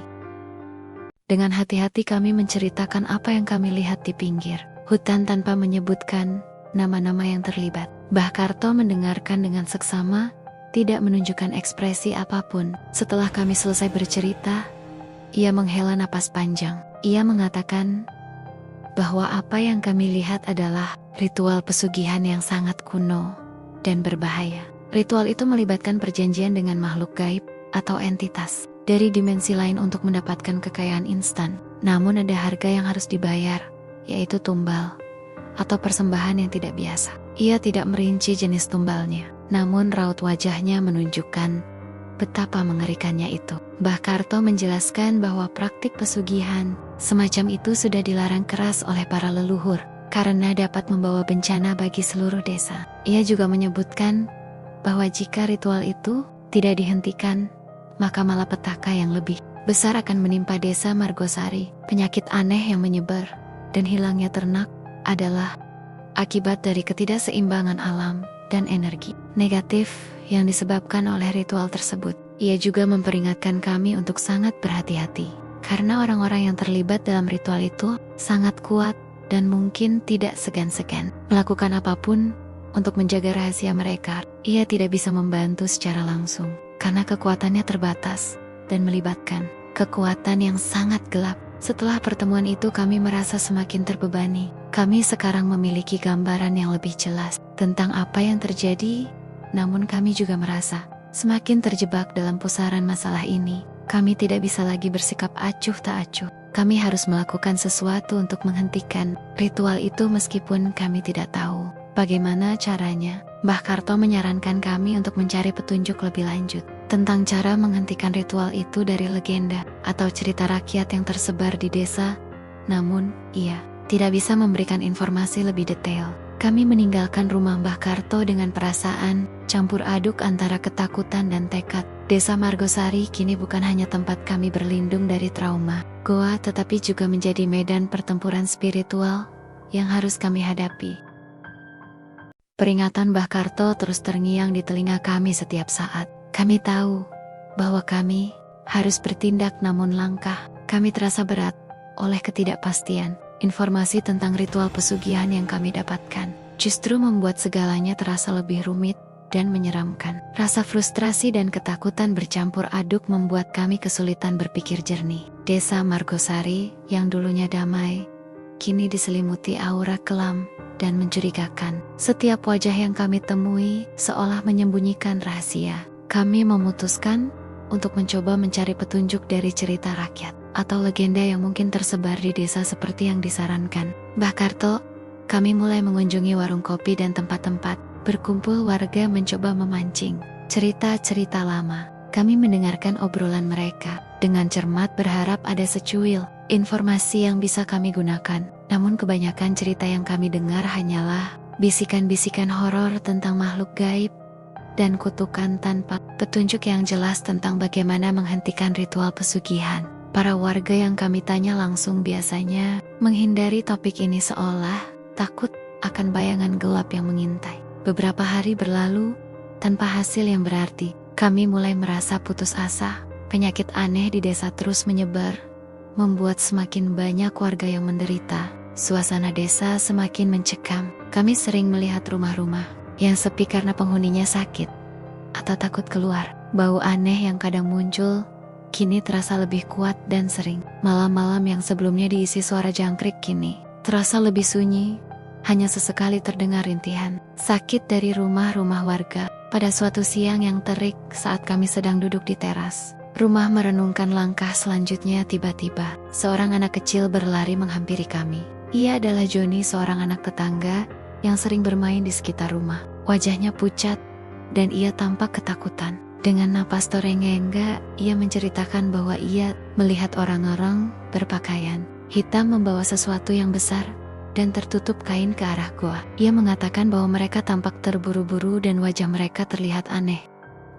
[SPEAKER 1] Dengan hati-hati kami menceritakan apa yang kami lihat di pinggir hutan tanpa menyebutkan nama-nama yang terlibat. Mbah Karto mendengarkan dengan seksama, tidak menunjukkan ekspresi apapun. Setelah kami selesai bercerita, ia menghela napas panjang. Ia mengatakan bahwa apa yang kami lihat adalah ritual pesugihan yang sangat kuno dan berbahaya. Ritual itu melibatkan perjanjian dengan makhluk gaib atau entitas dari dimensi lain untuk mendapatkan kekayaan instan. Namun ada harga yang harus dibayar, yaitu tumbal atau persembahan yang tidak biasa. Ia tidak merinci jenis tumbalnya, namun raut wajahnya menunjukkan betapa mengerikannya itu. Mbah Karto menjelaskan bahwa praktik pesugihan semacam itu sudah dilarang keras oleh para leluhur karena dapat membawa bencana bagi seluruh desa. Ia juga menyebutkan bahwa jika ritual itu tidak dihentikan, maka malapetaka yang lebih besar akan menimpa Desa Margosari. Penyakit aneh yang menyebar dan hilangnya ternak adalah akibat dari ketidakseimbangan alam dan energi negatif yang disebabkan oleh ritual tersebut. Ia juga memperingatkan kami untuk sangat berhati-hati, karena orang-orang yang terlibat dalam ritual itu sangat kuat dan mungkin tidak segan-segan melakukan apapun untuk menjaga rahasia mereka. Ia tidak bisa membantu secara langsung, karena kekuatannya terbatas dan melibatkan kekuatan yang sangat gelap. Setelah pertemuan itu kami merasa semakin terbebani. Kami sekarang memiliki gambaran yang lebih jelas tentang apa yang terjadi, namun kami juga merasa semakin terjebak dalam pusaran masalah ini. Kami tidak bisa lagi bersikap acuh tak acuh. Kami harus melakukan sesuatu untuk menghentikan ritual itu meskipun kami tidak tahu bagaimana caranya. Mbah Karto menyarankan kami untuk mencari petunjuk lebih lanjut tentang cara menghentikan ritual itu dari legenda atau cerita rakyat yang tersebar di desa. Namun, ia tidak bisa memberikan informasi lebih detail. Kami meninggalkan rumah Mbah Karto dengan perasaan campur aduk antara ketakutan dan tekad. Desa Margosari kini bukan hanya tempat kami berlindung dari trauma goa, tetapi juga menjadi medan pertempuran spiritual yang harus kami hadapi. Peringatan Mbah Karto terus terngiang di telinga kami setiap saat. Kami tahu bahwa kami harus bertindak, namun langkah kami terasa berat oleh ketidakpastian. Informasi tentang ritual pesugihan yang kami dapatkan justru membuat segalanya terasa lebih rumit dan menyeramkan. Rasa frustrasi dan ketakutan bercampur aduk membuat kami kesulitan berpikir jernih. Desa Margosari yang dulunya damai, kini diselimuti aura kelam dan mencurigakan. Setiap wajah yang kami temui seolah menyembunyikan rahasia. Kami memutuskan untuk mencoba mencari petunjuk dari cerita rakyat atau legenda yang mungkin tersebar di desa seperti yang disarankan Mbah Karto. Kami mulai mengunjungi warung kopi dan tempat-tempat berkumpul warga mencoba memancing cerita-cerita lama. Kami mendengarkan obrolan mereka dengan cermat, berharap ada secuil informasi yang bisa kami gunakan. Namun kebanyakan cerita yang kami dengar hanyalah bisikan-bisikan horor tentang makhluk gaib dan kutukan tanpa petunjuk yang jelas tentang bagaimana menghentikan ritual pesugihan. Para warga yang kami tanya langsung biasanya menghindari topik ini seolah takut akan bayangan gelap yang mengintai. Beberapa hari berlalu tanpa hasil yang berarti. Kami mulai merasa putus asa. Penyakit aneh di desa terus menyebar, membuat semakin banyak warga yang menderita. Suasana desa semakin mencekam. Kami sering melihat rumah-rumah yang sepi karena penghuninya sakit atau takut keluar. Bau aneh yang kadang muncul kini terasa lebih kuat dan sering. Malam-malam yang sebelumnya diisi suara jangkrik kini terasa lebih sunyi. Hanya sesekali terdengar rintihan sakit dari rumah-rumah warga. Pada suatu siang yang terik saat kami sedang duduk di teras rumah merenungkan langkah selanjutnya, tiba-tiba seorang anak kecil berlari menghampiri kami. Ia adalah Joni, seorang anak tetangga yang sering bermain di sekitar rumah. Wajahnya pucat dan ia tampak ketakutan. Dengan napas terengah-engah, ia menceritakan bahwa ia melihat orang-orang berpakaian hitam membawa sesuatu yang besar dan tertutup kain ke arah goa. Ia mengatakan bahwa mereka tampak terburu-buru dan wajah mereka terlihat aneh,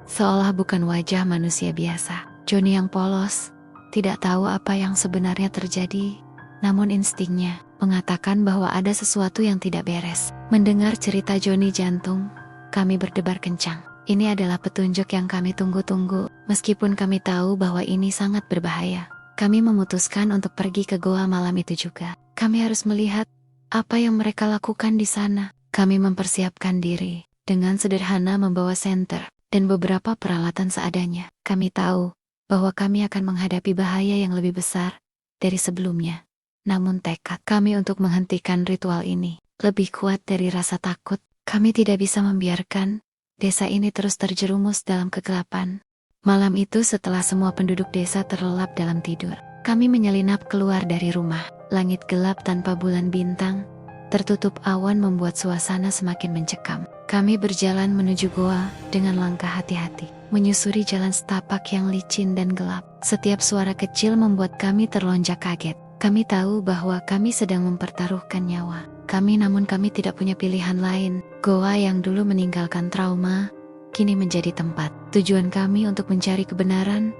[SPEAKER 1] seolah bukan wajah manusia biasa. Joni yang polos tidak tahu apa yang sebenarnya terjadi, namun instingnya mengatakan bahwa ada sesuatu yang tidak beres. Mendengar cerita Joni, jantung kami berdebar kencang. Ini adalah petunjuk yang kami tunggu-tunggu. Meskipun kami tahu bahwa ini sangat berbahaya, kami memutuskan untuk pergi ke goa malam itu juga. Kami harus melihat apa yang mereka lakukan di sana. Kami mempersiapkan diri dengan sederhana, membawa senter dan beberapa peralatan seadanya. Kami tahu bahwa kami akan menghadapi bahaya yang lebih besar dari sebelumnya. Namun tekad kami untuk menghentikan ritual ini lebih kuat dari rasa takut. Kami tidak bisa membiarkan desa ini terus terjerumus dalam kegelapan. Malam itu, setelah semua penduduk desa terlelap dalam tidur, kami menyelinap keluar dari rumah. Langit gelap tanpa bulan bintang, tertutup awan membuat suasana semakin mencekam. Kami berjalan menuju goa dengan langkah hati-hati, menyusuri jalan setapak yang licin dan gelap. Setiap suara kecil membuat kami terlonjak kaget. Kami tahu bahwa kami sedang mempertaruhkan nyawa namun kami tidak punya pilihan lain. Goa yang dulu meninggalkan trauma kini menjadi tempat tujuan kami untuk mencari kebenaran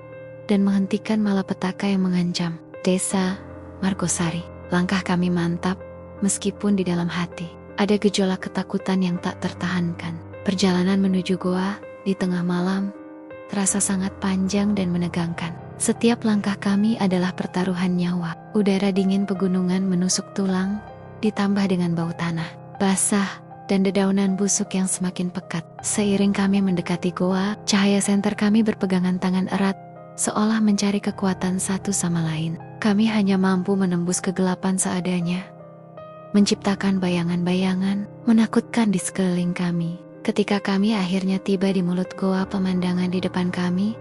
[SPEAKER 1] dan menghentikan malapetaka yang mengancam desa Margosari. Langkah kami mantap, meskipun di dalam hati ada gejolak ketakutan yang tak tertahankan. Perjalanan menuju goa di tengah malam terasa sangat panjang dan menegangkan. Setiap langkah kami adalah pertaruhan nyawa. Udara dingin pegunungan menusuk tulang, ditambah dengan bau tanah basah dan dedaunan busuk yang semakin pekat. Seiring kami mendekati goa, cahaya senter kami berpegangan tangan erat, seolah mencari kekuatan satu sama lain. Kami hanya mampu menembus kegelapan seadanya, menciptakan bayangan-bayangan menakutkan di sekeliling kami. Ketika kami akhirnya tiba di mulut goa, pemandangan di depan kami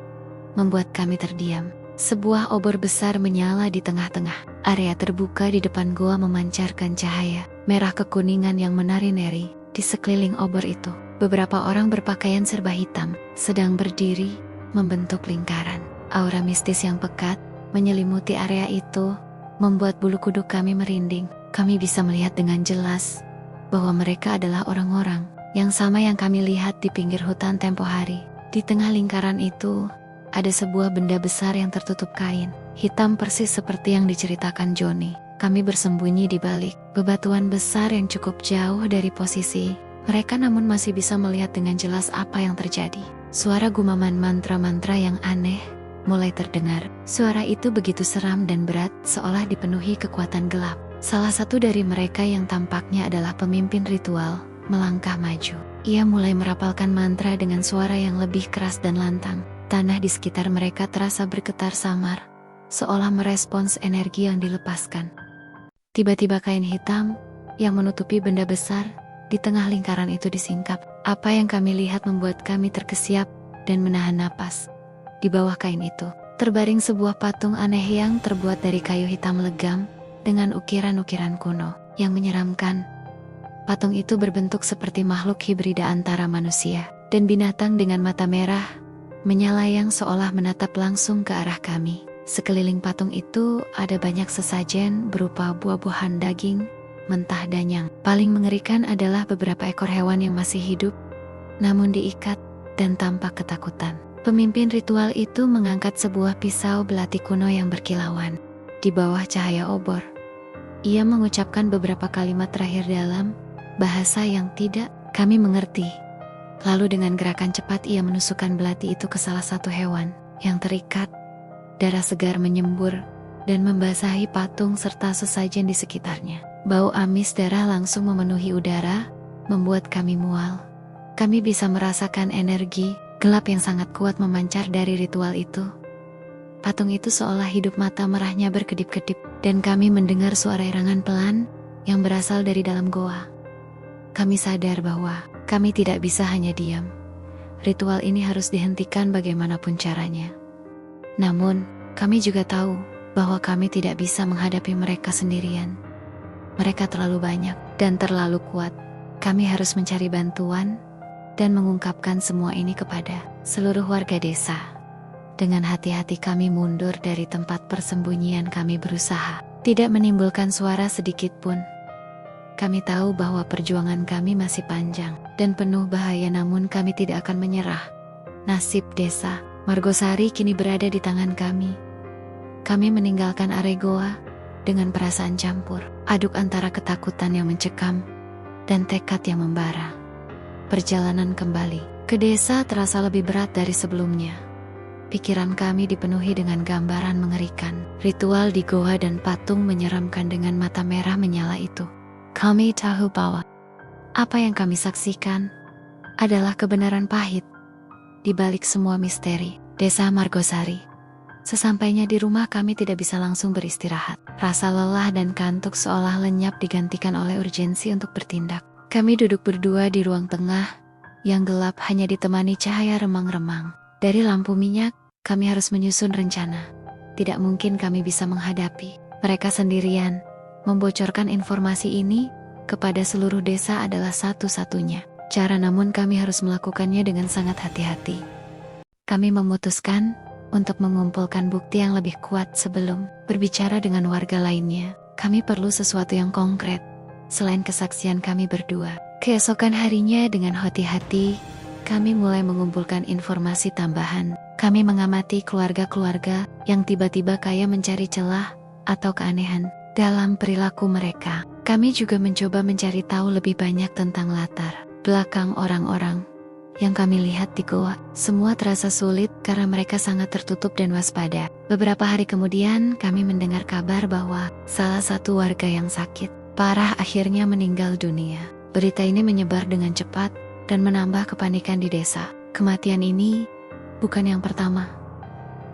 [SPEAKER 1] membuat kami terdiam. Sebuah obor besar menyala di tengah-tengah. Area terbuka di depan goa memancarkan cahaya merah kekuningan yang menari-nari. Di sekeliling obor itu, beberapa orang berpakaian serba hitam sedang berdiri membentuk lingkaran. Aura mistis yang pekat menyelimuti area itu membuat bulu kuduk kami merinding. Kami bisa melihat dengan jelas bahwa mereka adalah orang-orang yang sama yang kami lihat di pinggir hutan tempo hari. Di tengah lingkaran itu, ada sebuah benda besar yang tertutup kain, hitam persis seperti yang diceritakan Joni. Kami bersembunyi di balik bebatuan besar yang cukup jauh dari posisi mereka, namun masih bisa melihat dengan jelas apa yang terjadi. Suara gumaman mantra-mantra yang aneh mulai terdengar. Suara itu begitu seram dan berat, seolah dipenuhi kekuatan gelap. Salah satu dari mereka yang tampaknya adalah pemimpin ritual melangkah maju. Ia mulai merapalkan mantra dengan suara yang lebih keras dan lantang. Tanah di sekitar mereka terasa bergetar samar, seolah merespons energi yang dilepaskan. Tiba-tiba kain hitam yang menutupi benda besar di tengah lingkaran itu disingkap. Apa yang kami lihat membuat kami terkesiap dan menahan napas. Di bawah kain itu, terbaring sebuah patung aneh yang terbuat dari kayu hitam legam dengan ukiran-ukiran kuno yang menyeramkan. Patung itu berbentuk seperti makhluk hibrida antara manusia dan binatang dengan mata merah menyala yang seolah menatap langsung ke arah kami. Sekeliling patung itu ada banyak sesajen berupa buah-buahan, daging mentah, dan yang paling mengerikan adalah beberapa ekor hewan yang masih hidup namun diikat dan tampak ketakutan. Pemimpin ritual itu mengangkat sebuah pisau belati kuno yang berkilauan di bawah cahaya obor. Ia mengucapkan beberapa kalimat terakhir dalam bahasa yang tidak kami mengerti. Lalu dengan gerakan cepat ia menusukkan belati itu ke salah satu hewan yang terikat. Darah segar menyembur dan membasahi patung serta sesajen di sekitarnya. Bau amis darah langsung memenuhi udara, membuat kami mual. Kami bisa merasakan energi gelap yang sangat kuat memancar dari ritual itu. Patung itu seolah hidup, mata merahnya berkedip-kedip, dan kami mendengar suara erangan pelan yang berasal dari dalam goa. Kami sadar bahwa kami tidak bisa hanya diam. Ritual ini harus dihentikan bagaimanapun caranya. Namun, kami juga tahu bahwa kami tidak bisa menghadapi mereka sendirian. Mereka terlalu banyak dan terlalu kuat. Kami harus mencari bantuan dan mengungkapkan semua ini kepada seluruh warga desa. Dengan hati-hati kami mundur dari tempat persembunyian. Kami berusaha tidak menimbulkan suara sedikit pun. Kami tahu bahwa perjuangan kami masih panjang dan penuh bahaya, namun kami tidak akan menyerah. Nasib desa Margosari kini berada di tangan kami. Kami meninggalkan area goa dengan perasaan campur aduk antara ketakutan yang mencekam dan tekad yang membara. Perjalanan kembali ke desa terasa lebih berat dari sebelumnya. Pikiran kami dipenuhi dengan gambaran mengerikan. Ritual di goa dan patung menyeramkan dengan mata merah menyala itu. Kami tahu bahwa apa yang kami saksikan adalah kebenaran pahit di balik semua misteri desa Margosari. Sesampainya di rumah, kami tidak bisa langsung beristirahat. Rasa lelah dan kantuk seolah lenyap digantikan oleh urgensi untuk bertindak. Kami duduk berdua di ruang tengah yang gelap, hanya ditemani cahaya remang-remang dari lampu minyak. Kami harus menyusun rencana. Tidak mungkin kami bisa menghadapi mereka sendirian. Membocorkan informasi ini kepada seluruh desa adalah satu-satunya cara, namun kami harus melakukannya dengan sangat hati-hati. Kami memutuskan untuk mengumpulkan bukti yang lebih kuat sebelum berbicara dengan warga lainnya. Kami perlu sesuatu yang konkret selain kesaksian kami berdua. Keesokan harinya dengan hati-hati, kami mulai mengumpulkan informasi tambahan. Kami mengamati keluarga-keluarga yang tiba-tiba kaya mencari celah atau keanehan dalam perilaku mereka. Kami juga mencoba mencari tahu lebih banyak tentang latar belakang orang-orang yang kami lihat di goa. Semua terasa sulit karena mereka sangat tertutup dan waspada. Beberapa hari kemudian kami mendengar kabar bahwa salah satu warga yang sakit parah akhirnya meninggal dunia. Berita ini menyebar dengan cepat dan menambah kepanikan di desa. Kematian ini bukan yang pertama,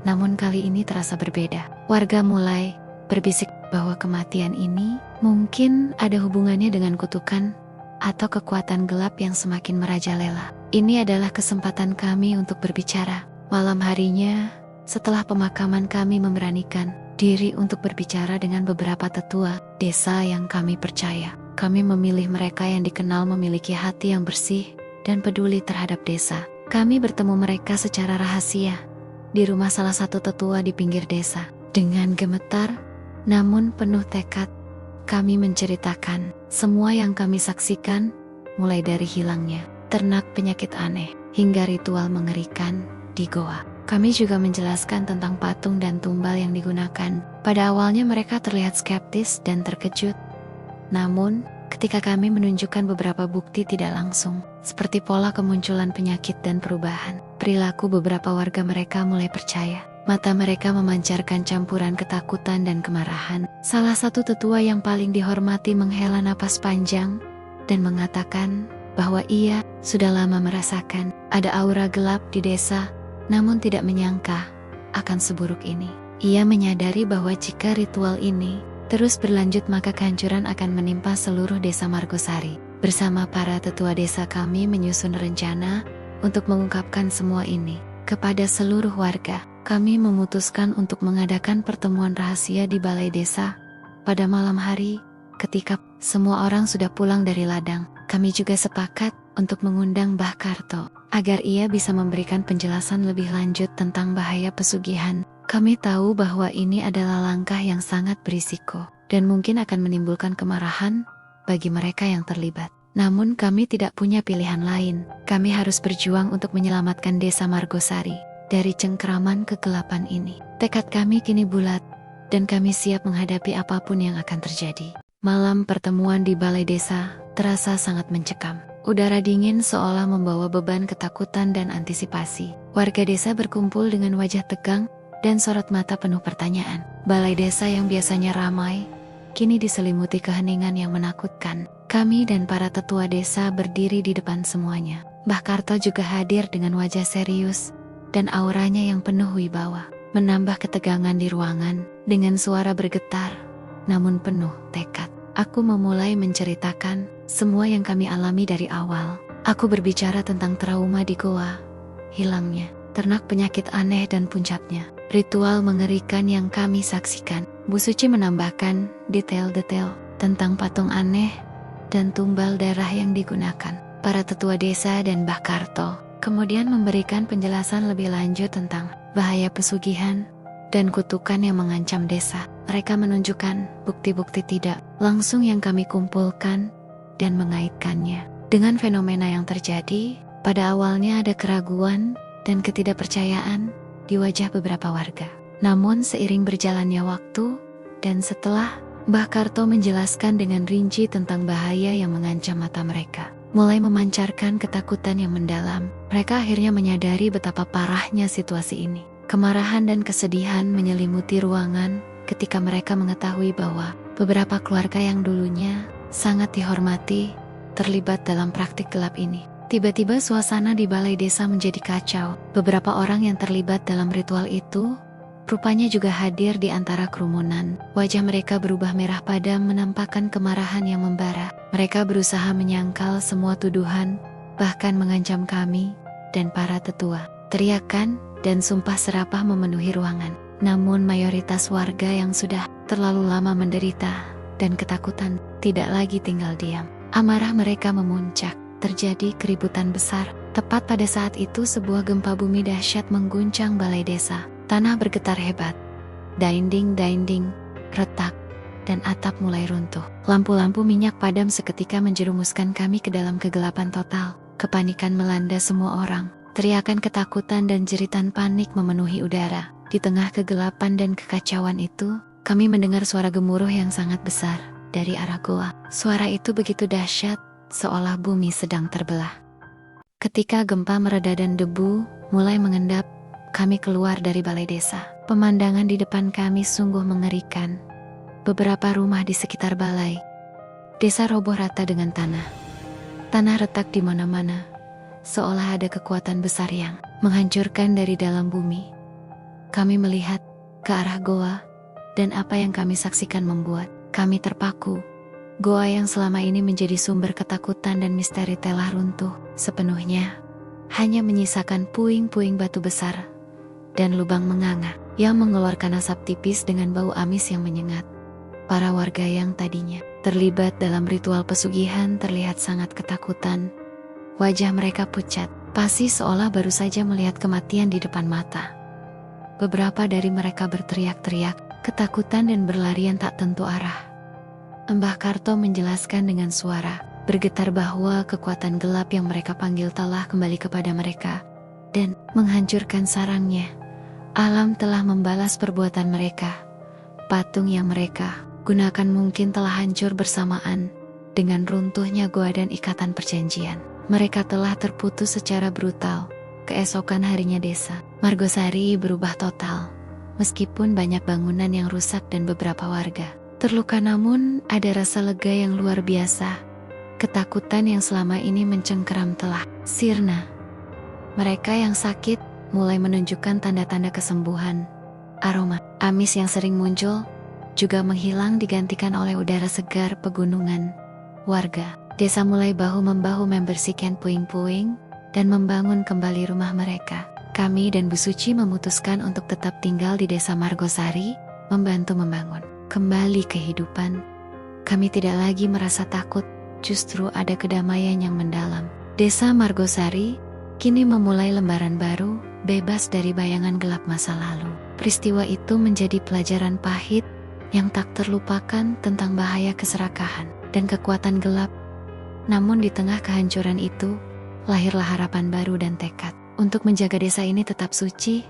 [SPEAKER 1] namun kali ini terasa berbeda. Warga mulai berbisik bahwa kematian ini mungkin ada hubungannya dengan kutukan atau kekuatan gelap yang semakin merajalela. Ini adalah kesempatan kami untuk berbicara. Malam harinya, setelah pemakaman, kami memberanikan diri untuk berbicara dengan beberapa tetua desa yang kami percaya. Kami memilih mereka yang dikenal memiliki hati yang bersih dan peduli terhadap desa. Kami bertemu mereka secara rahasia di rumah salah satu tetua di pinggir desa. Dengan gemetar, namun penuh tekad, kami menceritakan semua yang kami saksikan, mulai dari hilangnya ternak penyakit aneh hingga ritual mengerikan di goa. Kami juga menjelaskan tentang patung dan tumbal yang digunakan. Pada awalnya mereka terlihat skeptis dan terkejut. Namun, ketika kami menunjukkan beberapa bukti tidak langsung, seperti pola kemunculan penyakit dan perubahan perilaku beberapa warga, mereka mulai percaya. Mata mereka memancarkan campuran ketakutan dan kemarahan. Salah satu tetua yang paling dihormati menghela napas panjang dan mengatakan bahwa ia sudah lama merasakan ada aura gelap di desa, namun tidak menyangka akan seburuk ini. Ia menyadari bahwa jika ritual ini terus berlanjut maka kehancuran akan menimpa seluruh desa Margosari. Bersama para tetua desa kami menyusun rencana untuk mengungkapkan semua ini kepada seluruh warga. Kami memutuskan untuk mengadakan pertemuan rahasia di balai desa pada malam hari ketika semua orang sudah pulang dari ladang. Kami juga sepakat untuk mengundang Mbah Karto agar ia bisa memberikan penjelasan lebih lanjut tentang bahaya pesugihan. Kami tahu bahwa ini adalah langkah yang sangat berisiko dan mungkin akan menimbulkan kemarahan bagi mereka yang terlibat. Namun kami tidak punya pilihan lain. Kami harus berjuang untuk menyelamatkan desa Margosari dari cengkraman kegelapan ini. Tekad kami kini bulat dan kami siap menghadapi apapun yang akan terjadi. Malam pertemuan di balai desa terasa sangat mencekam. Udara dingin seolah membawa beban ketakutan dan antisipasi. Warga desa berkumpul dengan wajah tegang dan sorot mata penuh pertanyaan. Balai desa yang biasanya ramai, kini diselimuti keheningan yang menakutkan. Kami dan para tetua desa berdiri di depan semuanya. Mbah Karto juga hadir dengan wajah serius dan auranya yang penuh wibawa, menambah ketegangan di ruangan. Dengan suara bergetar, namun penuh tekad, aku memulai menceritakan semua yang kami alami dari awal. Aku berbicara tentang trauma di goa, hilangnya ternak penyakit aneh dan puncaknya ritual mengerikan yang kami saksikan. Bu Suci menambahkan detail-detail tentang patung aneh dan tumbal darah yang digunakan. Para tetua desa dan Mbah Karto kemudian memberikan penjelasan lebih lanjut tentang bahaya pesugihan dan kutukan yang mengancam desa. Mereka menunjukkan bukti-bukti tidak langsung yang kami kumpulkan dan mengaitkannya dengan fenomena yang terjadi. Pada awalnya ada keraguan dan ketidakpercayaan di wajah beberapa warga. Namun seiring berjalannya waktu dan setelah Mbah Karto menjelaskan dengan rinci tentang bahaya yang mengancam mata mereka, mulai memancarkan ketakutan yang mendalam. Mereka akhirnya menyadari betapa parahnya situasi ini. Kemarahan dan kesedihan menyelimuti ruangan ketika mereka mengetahui bahwa beberapa keluarga yang dulunya sangat dihormati terlibat dalam praktik gelap ini. Tiba-tiba suasana di balai desa menjadi kacau. Beberapa orang yang terlibat dalam ritual itu rupanya juga hadir di antara kerumunan. Wajah mereka berubah merah padam menampakkan kemarahan yang membara. Mereka berusaha menyangkal semua tuduhan, bahkan mengancam kami dan para tetua. Teriakan dan sumpah serapah memenuhi ruangan. Namun mayoritas warga yang sudah terlalu lama menderita dan ketakutan tidak lagi tinggal diam. Amarah mereka memuncak. Terjadi keributan besar. Tepat pada saat itu sebuah gempa bumi dahsyat mengguncang balai desa. Tanah bergetar hebat. Dainding, retak, dan atap mulai runtuh. Lampu-lampu minyak padam seketika menjerumuskan kami ke dalam kegelapan total. Kepanikan melanda semua orang. Teriakan ketakutan dan jeritan panik memenuhi udara. Di tengah kegelapan dan kekacauan itu, kami mendengar suara gemuruh yang sangat besar dari arah goa. Suara itu begitu dahsyat, seolah bumi sedang terbelah. Ketika gempa mereda dan debu mulai mengendap, kami keluar dari balai desa. Pemandangan di depan kami sungguh mengerikan. Beberapa rumah di sekitar balai desa roboh rata dengan tanah. Tanah retak di mana-mana, seolah ada kekuatan besar yang menghancurkan dari dalam bumi. Kami melihat ke arah goa dan apa yang kami saksikan membuat kami terpaku. Goa yang selama ini menjadi sumber ketakutan dan misteri telah runtuh sepenuhnya, hanya menyisakan puing-puing batu besar dan lubang menganga yang mengeluarkan asap tipis dengan bau amis yang menyengat. Para warga yang tadinya terlibat dalam ritual pesugihan terlihat sangat ketakutan. Wajah mereka pucat, pasti seolah baru saja melihat kematian di depan mata. Beberapa dari mereka berteriak-teriak, ketakutan dan berlarian tak tentu arah. Mbah Karto menjelaskan dengan suara bergetar bahwa kekuatan gelap yang mereka panggil telah kembali kepada mereka dan menghancurkan sarangnya. Alam telah membalas perbuatan mereka. Patung yang mereka gunakan mungkin telah hancur bersamaan dengan runtuhnya goa dan ikatan perjanjian. Mereka telah terputus secara brutal. Keesokan harinya desa Margosari berubah total. Meskipun banyak bangunan yang rusak dan beberapa warga terluka, namun ada rasa lega yang luar biasa. Ketakutan yang selama ini mencengkeram telah sirna. Mereka yang sakit mulai menunjukkan tanda-tanda kesembuhan. Aroma amis yang sering muncul juga menghilang digantikan oleh udara segar pegunungan. Warga desa mulai bahu-membahu membersihkan puing-puing dan membangun kembali rumah mereka. Kami dan Bu Suci memutuskan untuk tetap tinggal di desa Margosari, membantu membangun kembali kehidupan. Kami tidak lagi merasa takut, justru ada kedamaian yang mendalam. Desa Margosari kini memulai lembaran baru, bebas dari bayangan gelap masa lalu. Peristiwa itu menjadi pelajaran pahit yang tak terlupakan tentang bahaya keserakahan dan kekuatan gelap. Namun di tengah kehancuran itu, lahirlah harapan baru dan tekad untuk menjaga desa ini tetap suci.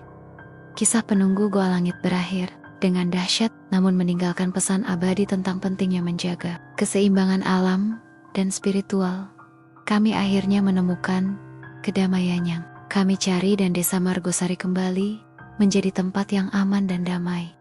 [SPEAKER 1] Kisah penunggu Goa Langit berakhir dengan dahsyat, namun meninggalkan pesan abadi tentang pentingnya menjaga keseimbangan alam dan spiritual. Kami akhirnya menemukan kedamaian yang kami cari dan desa Margosari kembali menjadi tempat yang aman dan damai.